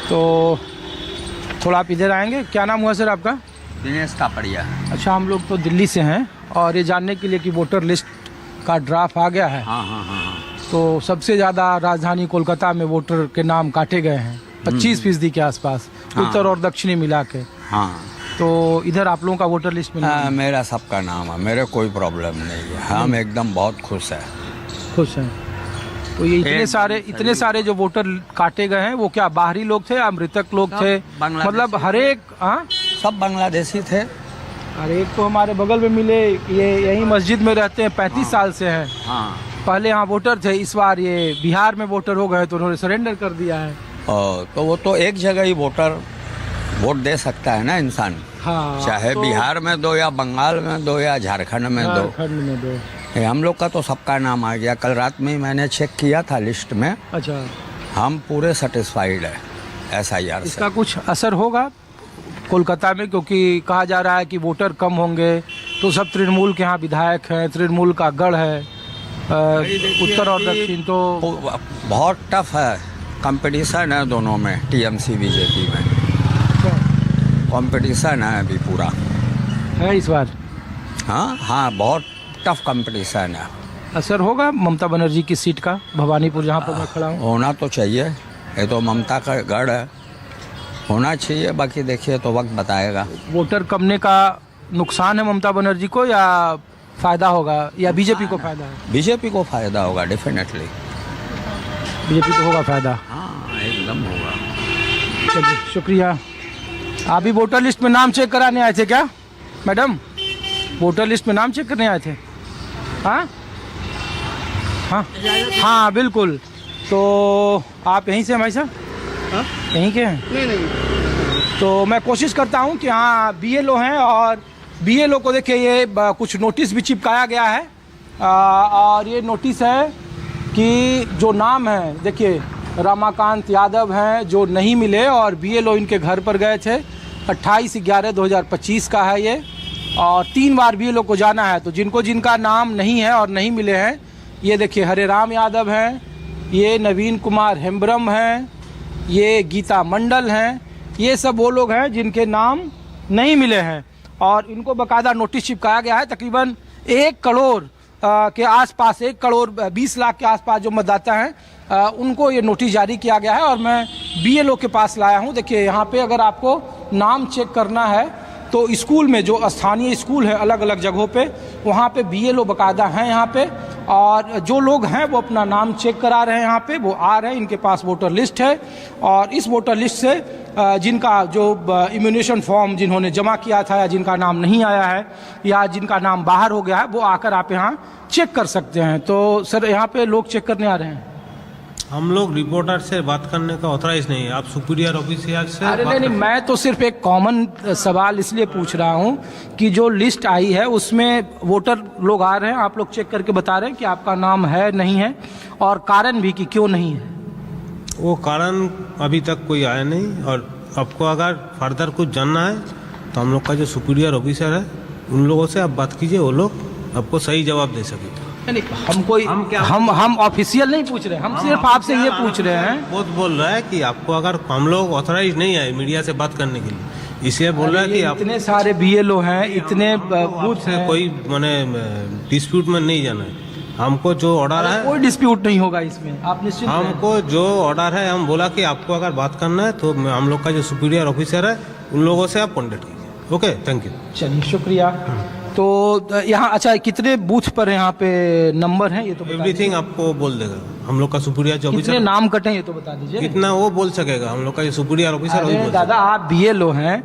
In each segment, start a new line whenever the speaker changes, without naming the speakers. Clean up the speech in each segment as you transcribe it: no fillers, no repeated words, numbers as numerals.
तो थोड़ा आप इधर आएंगे। क्या नाम हुआ सर आपका?
दिनेश कापड़िया।
अच्छा, हम लोग तो दिल्ली से हैं और ये जानने के लिए कि वोटर लिस्ट का ड्राफ्ट आ गया है।
हाँ।
तो सबसे ज़्यादा राजधानी कोलकाता में वोटर के नाम काटे गए हैं 25% के आसपास, उत्तर और दक्षिणी मिला के।
हाँ,
तो इधर आप लोगों का वोटर लिस्ट में
मेरा सबका नाम है, मेरे कोई प्रॉब्लम नहीं है। हम एकदम बहुत खुश हैं।
खुश हैं। तो ये इतने सारे जो वोटर काटे गए हैं वो क्या बाहरी लोग थे या मृतक लोग थे? मतलब हर एक
सब बांग्लादेशी थे।
अरे एक तो हमारे बगल में मिले, ये यही मस्जिद में रहते हैं, 35 साल से हैं।
हाँ,
पहले यहाँ वोटर थे, इस बार ये बिहार में वोटर हो गए तो उन्होंने सरेंडर कर दिया है।
तो वो तो एक जगह ही वोट दे सकता है ना इंसान।
हाँ,
चाहे
तो
बिहार में दो या बंगाल में दो या झारखंड में दो। हम लोग का तो सबका नाम आ गया। कल रात में ही मैंने चेक किया था लिस्ट में।
अच्छा,
हम पूरे सेटिस्फाइड है SIR से।
इसका कुछ असर होगा कोलकाता में? क्योंकि कहा जा रहा है कि वोटर कम होंगे, तो सब तृणमूल के यहाँ विधायक हैं, तृणमूल का गढ़ है उत्तर और दक्षिण, तो
बहुत टफ है कंपटीशन है दोनों में, TMC BJP में कंपटीशन है अभी पूरा
है इस बार।
हाँ, बहुत टफ कंपटीशन है।
असर होगा ममता बनर्जी की सीट का, भवानीपुर जहाँ पर मैं खड़ा हूँ?
होना तो चाहिए, ये तो ममता का गढ़ है, होना चाहिए। बाकी देखिए तो वक्त बताएगा।
वोटर कमने का नुकसान है ममता बनर्जी को या फायदा होगा, या बीजेपी को फायदा है?
बीजेपी को फायदा होगा, डेफिनेटली
बीजेपी को होगा फायदा।
हाँ, एकदम होगा।
चलिए, शुक्रिया। आप भी वोटर लिस्ट में नाम चेक कराने आए थे क्या मैडम? वोटर लिस्ट में नाम चेक करने आए थे? हाँ, बिल्कुल। तो आप यहीं से हैं भाई साहब? यहीं के हैं? नहीं। तो मैं कोशिश करता हूँ कि हाँ BLO हैं, और BLO को देखिए ये कुछ नोटिस भी चिपकाया गया है। और ये नोटिस है कि जो नाम है, देखिए रमाकांत यादव हैं जो नहीं मिले, और BLO इनके घर पर गए थे। 28/11/2025 का है ये, और 3 बार BLO को जाना है। तो जिनका नाम नहीं है और नहीं मिले हैं, ये देखिए हरे राम यादव हैं, ये नवीन कुमार हेम्ब्रम हैं, ये गीता मंडल हैं, ये सब वो लोग हैं जिनके नाम नहीं मिले हैं। और इनको बाकायदा नोटिस चिपकाया गया है। तकरीबन 1 करोड़ के आसपास, 1 करोड़ 20 लाख के आसपास जो मतदाता हैं, उनको ये नोटिस जारी किया गया है। और मैं BLO के पास लाया हूँ। देखिए यहाँ पे अगर आपको नाम चेक करना है तो स्कूल में, जो स्थानीय स्कूल है अलग अलग जगहों पे, वहाँ पे BLO बाकायदा हैं यहाँ पे। और जो लोग हैं वो अपना नाम चेक करा रहे हैं यहाँ पे, वो आ रहे हैं, इनके पास वोटर लिस्ट है। और इस वोटर लिस्ट से जिनका जो इम्यूनेशन फॉर्म जिन्होंने जमा किया था, या जिनका नाम नहीं आया है, या जिनका नाम बाहर हो गया है, वो आकर आप यहाँ चेक कर सकते हैं। तो सर यहाँ पे लोग चेक करने आ रहे हैं।
हम लोग रिपोर्टर से बात करने का ऑथराइज नहीं है, आप सुपीरियर ऑफिसर से।
अरे नहीं, मैं तो सिर्फ एक कॉमन सवाल इसलिए पूछ रहा हूँ कि जो लिस्ट आई है उसमें वोटर लोग आ रहे हैं, आप लोग चेक करके बता रहे हैं कि आपका नाम है नहीं है, और कारण भी कि क्यों नहीं है।
वो कारण अभी तक कोई आया नहीं। और आपको अगर फर्दर कुछ जानना है तो हम लोग का जो सुपीरियर ऑफिसर है उन लोगों से आप बात कीजिए, वो लोग आपको सही जवाब दे सकेंगे।
हम ऑफिशियल नहीं पूछ रहे, हम सिर्फ आपसे ये पूछ रहे हैं।
बहुत बोल रहा है कि आपको, अगर हम लोग ऑथराइज नहीं है मीडिया से बात करने के लिए, इसलिए बोल रहा है कि आप
इतने सारे BLO हैं, इतने बूथ हैं,
कोई मैंने डिस्प्यूट में नहीं जाना है। हमको जो ऑर्डर है,
कोई डिस्प्यूट नहीं होगा इसमें, आप निश्चिंत रहें।
हमको जो ऑर्डर है, हम बोला कि आपको अगर बात करना है तो हम लोग का जो सुपीरियर ऑफिसर है उन लोगों से आप कॉन्टेक्ट कीजिए। Okay, thank you.
चलिए, शुक्रिया। तो यहाँ अच्छा कितने बूथ पर यहाँ पे नंबर हैं ये तो
एवरीथिंग आपको बोल देगा हम लोग का सुपीरियर जो ऑफिसर।
कितने नाम कटे ये तो बता दीजिए।
कितना वो बोल सकेगा, हम लोग का जो सुपीरियर ऑफिसर वही बोल।
दादा आप BLO हैं,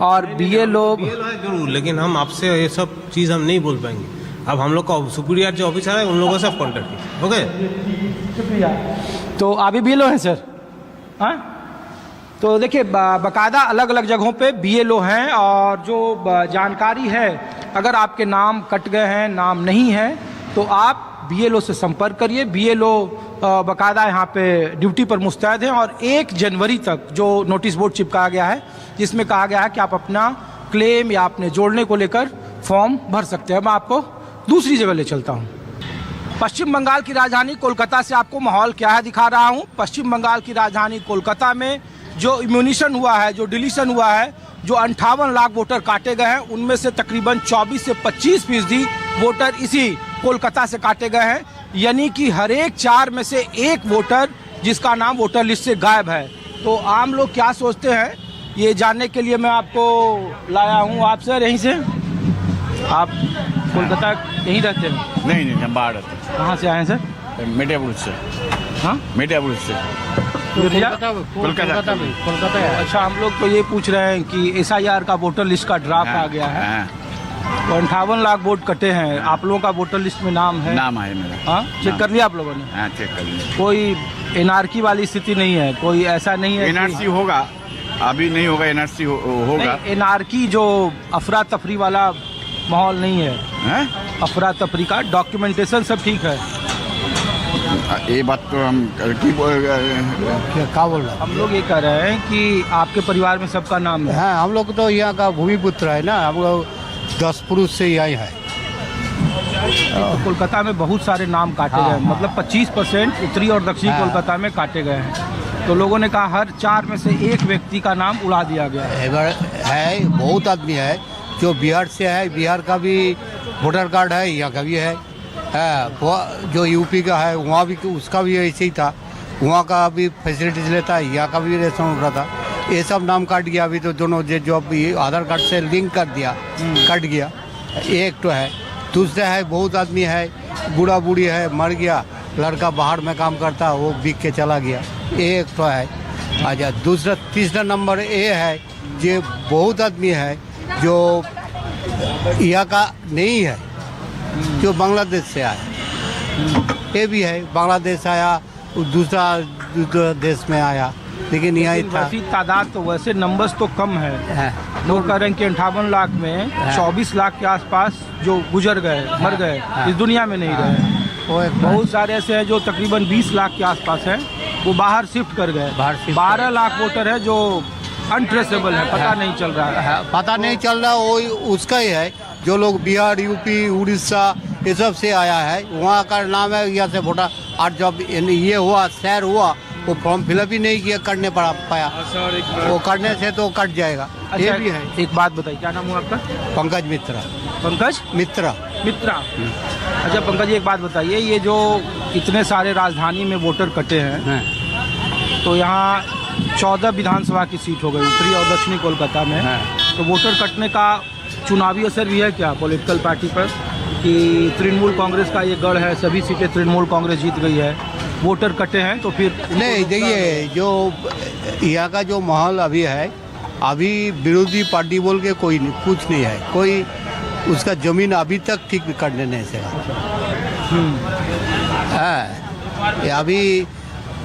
और BLO
है जरूर, लेकिन हम आपसे ये सब चीज़ हम नहीं बोल पाएंगे। अब हम लोग का सुपीरियर जो ऑफिसर है उन लोगों से आप कॉन्टेक्ट कीजिए। ओके,
शुक्रिया। तो आप भी BLO हैं सर? हाँ, तो देखिए बाकायदा अलग अलग जगहों पे BLO हैं, और जो जानकारी है, अगर आपके नाम कट गए हैं, नाम नहीं है, तो आप BLO से संपर्क करिए। BLO बाकायदा यहाँ पे ड्यूटी पर मुस्तैद हैं। और 1 जनवरी तक जो नोटिस बोर्ड चिपकाया गया है, जिसमें कहा गया है कि आप अपना क्लेम या अपने जोड़ने को लेकर फॉर्म भर सकते हैं। मैं आपको दूसरी जगह ले चलता हूँ। पश्चिम बंगाल की राजधानी कोलकाता से आपको माहौल क्या है दिखा रहा हूँ। पश्चिम बंगाल की राजधानी कोलकाता में जो इम्यूनिशन हुआ है, जो डिलीशन हुआ है, जो 58 लाख वोटर काटे गए हैं, उनमें से तकरीबन 24 से 25% वोटर इसी कोलकाता से काटे गए हैं। यानी कि हर एक 4 में से एक वोटर जिसका नाम वोटर लिस्ट से गायब है। तो आम लोग क्या सोचते हैं, ये जानने के लिए मैं आपको लाया हूँ। आप सर यहीं से, आप कोलकाता यहीं रहते हैं?
नहीं हम बाहर रहते हैं।
कहाँ से आए हैं सर?
मीडियापुर से।
हाँ,
मीडियापुर से।
कोलकाता में। अच्छा, हम लोग तो ये पूछ रहे हैं कि SIR का वोटर लिस्ट का ड्राफ्ट आ गया है, तो 58 लाख वोट कटे हैं। आप लोगों का वोटर लिस्ट में नाम है?
नाम है मेरा।
हाँ, चेक कर लिया आप लोगों ने?
हाँ, चेक कर लिया।
कोई NRC वाली स्थिति नहीं है? कोई ऐसा नहीं है?
NRC होगा, अभी नहीं होगा। NRC होगा।
NRC जो अफरा तफरी वाला माहौल नहीं है, अफरा तफरी का डॉक्यूमेंटेशन सब ठीक है।
ये बात तो हम
क्या बोल रहा
हम लोग ये कह रहे हैं कि आपके परिवार में सबका नाम है?
है? हम लोग तो यहाँ का भूमिपुत्र है ना, हम लोग 10 पुरुष से यही है।
तो कोलकाता में बहुत सारे नाम काटे गए, मतलब 25% उत्तरी और दक्षिणी कोलकाता में काटे गए हैं। तो लोगों ने कहा हर 4 में से एक व्यक्ति का नाम उड़ा दिया गया
है। बहुत आदमी है जो बिहार से है, बिहार का भी वोटर कार्ड है, यहाँ का भी है। जो यूपी का है वहाँ भी, उसका भी ऐसे ही था, वहाँ का भी फैसिलिटीज लेता है, यहाँ का भी रेशन हो रहा था। ये सब नाम काट गया। अभी तो दोनों जो आधार कार्ड से लिंक कर दिया, कट गया। एक तो है, दूसरा है बहुत आदमी है, बूढ़ा बूढ़ी है, मर गया, लड़का बाहर में काम करता है, वो बिक के चला गया। एक तो है। अच्छा, दूसरा तीसरा नंबर ये है, जो बहुत आदमी है जो यहाँ का नहीं है, जो बांग्लादेश से आया। ये भी है, बांग्लादेश आया, दूसरा देश में आया, लेकिन यहाँ ही था।
वैसी तादाद तो, वैसे नंबर्स तो कम है। लोग कह रहे हैं कि 58 लाख में 24 लाख के आसपास जो गुजर गए, मर गए, इस दुनिया में नहीं रहे। बहुत सारे ऐसे हैं जो तकरीबन 20 लाख के आसपास हैं, वो बाहर शिफ्ट कर गए। 12 लाख वोटर है जो अनट्रेसेबल है, पता नहीं चल रहा है।
पता नहीं चल रहा, वो उसका ही है। जो लोग बिहार, यूपी, उड़ीसा ये सब से आया है, वहाँ का नाम है, यहाँ से वोटर। और जब ये हुआ, शहर हुआ, वो फॉर्म फिलअप ही नहीं किया, करने पाया। वो करने से तो कट जाएगा।
अच्छा,
ये भी है।
एक बात बताइए, क्या नाम हुआ आपका?
पंकज मित्रा।
पंकज
मित्रा।
अच्छा पंकज जी, एक बात बताइए, ये जो इतने सारे राजधानी में वोटर कटे हैं, तो यहाँ 14 विधानसभा की सीट हो गई उत्तरी और दक्षिणी कोलकाता में। तो वोटर कटने का चुनावी असर भी है क्या पॉलिटिकल पार्टी पर, कि तृणमूल कांग्रेस का ये गढ़ है, सभी सीटें तृणमूल कांग्रेस जीत गई है, वोटर कटे हैं, तो फिर
नहीं? देखिए, जो यहाँ का जो माहौल अभी है, अभी विरोधी पार्टी बोल के कोई नहीं, कुछ नहीं है। कोई उसका जमीन अभी तक ठीक करने नहीं सका है। अभी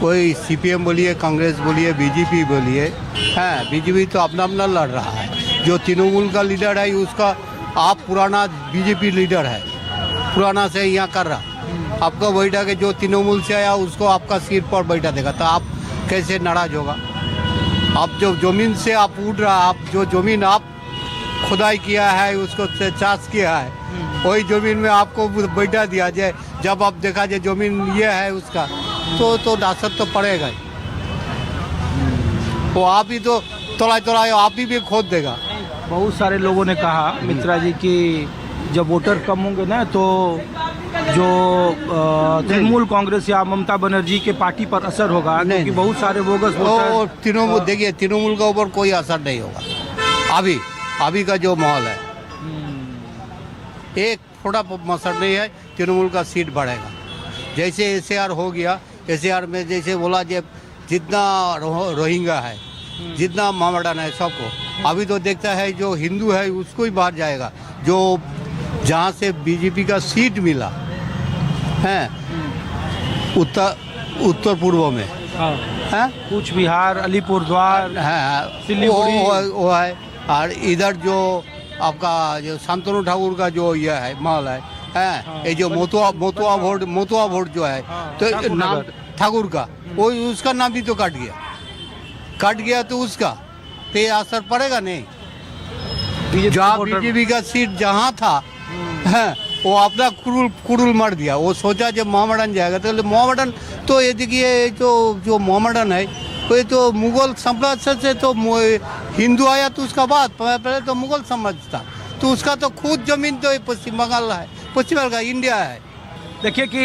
कोई CPM बोलिए, कांग्रेस बोलिए, BJP बोलिए, है BJP तो अपना अपना लड़ रहा है। जो तृणमूल का लीडर है, उसका आप पुराना BJP लीडर है, पुराना से यहाँ कर रहा, आपका बैठा के जो तृणमूल से आया उसको आपका सिर पर बैठा देगा, तो आप कैसे नाराज होगा? आप जो जमीन से आप उठ रहा, आप जो जमीन आप खुदाई किया है, उसको चाष किया है, वही जमीन में आपको बैठा दिया जाए। जब आप देखा जाए जमीन ये है उसका, तो असर तो पड़ेगा ही। वो आप ही तो तोड़ा आप ही भी खोद देगा।
बहुत सारे लोगों ने कहा मित्रा जी कि जब वोटर कम होंगे ना, तो जो तृणमूल कांग्रेस या ममता बनर्जी के पार्टी पर असर होगा, क्योंकि बहुत सारे बोगस वोटर।
तृणमूल, देखिए, तृणमूल का ऊपर कोई असर नहीं होगा। अभी का जो माहौल है, एक थोड़ा असर नहीं है। तृणमूल का सीट बढ़ेगा। जैसे SAR हो गया, SAR में जैसे बोला, जब जितना रोहिंग्या है, जितना मोहम्मडन है, सबको अभी तो देखता है जो हिंदू है उसको ही बाहर जाएगा। जो जहाँ से BJP का सीट मिला है उत्तर पूर्व में है,
कूच बिहार, अलीपुरद्वार
है, वो है। और इधर जो आपका जो शांतनु ठाकुर का जो ये है माहौल है, ये जो मोतुआ वोट जो है, तो नाम ठाकुर का, वो उसका नाम भी तो कट गया, तो उसका तो ये असर पड़ेगा नहीं। जहाँ BJP का सीट जहाँ था, है, वो अपना कुरुल मार दिया। वो सोचा जब मोहम्मडन जाएगा, तो मोहम्मडन तो ये देखिए, जो मोहम्मडन है कोई तो मुगल साम्राज्य से तो हिंदू आया तो उसका बाद पहले तो मुगल साम्राज्य था, तो उसका तो खुद जमीन तो पश्चिम बंगाल है, पश्चिम बंगाल इंडिया है।
देखिए कि